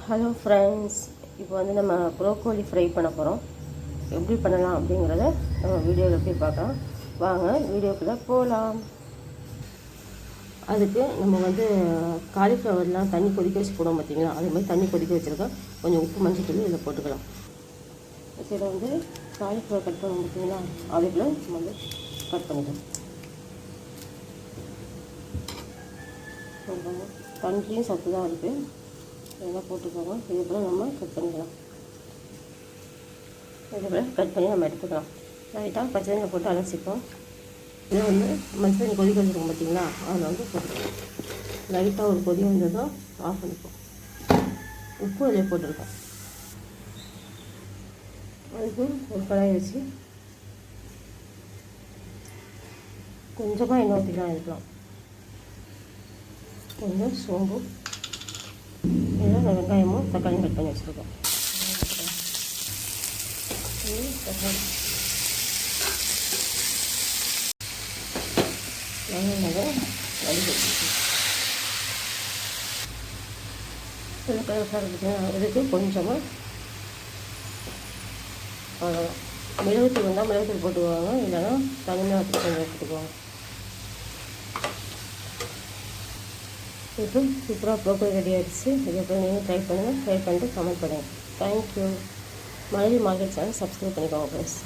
Hello friends, இப்போ வந்து நம்ம ப்ரோக்கோலி ஃப்ரை பண்ண போகிறோம். எப்படி பண்ணலாம் அப்படிங்கிறத நம்ம வீடியோவில் போய் பார்க்கலாம். வாங்க வீடியோக்குள்ளே போகலாம். அதுக்கு நம்ம வந்து காலிஃப்ளவர்லாம் தண்ணி கொதிக்க வச்சு போடுவோம் பார்த்தீங்களா, அதே மாதிரி தண்ணி கொதிக்க வச்சுருக்கோம். கொஞ்சம் உப்பு மஞ்சள் தூள் இதில் போட்டுக்கலாம். இதில் வந்து காலிஃப்ளவர் கட் பண்ண பார்த்தீங்களா, அதுக்குள்ளே நம்ம வந்து கட் பண்ணிக்கலாம். தண்ணியும் சத்து தான் இருக்குது, இதெல்லாம் போட்டுக்கோங்க. இது போல் நம்ம கட் பண்ணிக்கலாம். இது போல் கட் பண்ணி நம்ம எடுத்துக்கலாம். லைட்டாக பச்சை தண்ணி போட்டு அலசிப்போம். இதை வந்து மஞ்சள் தண்ணி கொதிக்க வச்சுருக்கோம் பார்த்தீங்களா, அதில் வந்து போட்டுக்கலாம். லைட்டாக ஒரு கொதி வந்ததும் ஆஃப் பண்ணிப்போம். உப்பு அதில் போட்டிருக்கோம். அதுக்கு ஒரு கடாய் வச்சு கொஞ்சமாக எண்ணெய் ஊற்றிக்கலாம். இருக்கலாம் கொஞ்சம் சோம்பு, இதில் வெங்காயமும் தக்காளியும் கட் பண்ணி வச்சுருக்கோம். வெங்காயம் இதுக்கு கொஞ்சமாக மிளகுத்தூள் வந்தால் மிளகுத்தூள் போட்டுக்குவாங்க, இல்லைன்னா தனியாக கொஞ்சம் எடுத்துக்குவாங்க. இப்போ சூப்பராக ப்ரோக்கோலி ரெடி ஆகிடுச்சு. இதுக்கப்புறம் நீங்கள் ட்ரை பண்ணிட்டு கமெண்ட் பண்ணுங்கள். தேங்க்யூ. மழை மார்க்கெட் சேனல் சப்ஸ்கிரைப் பண்ணிக்கோங்க ஃப்ரெண்ட்ஸ்.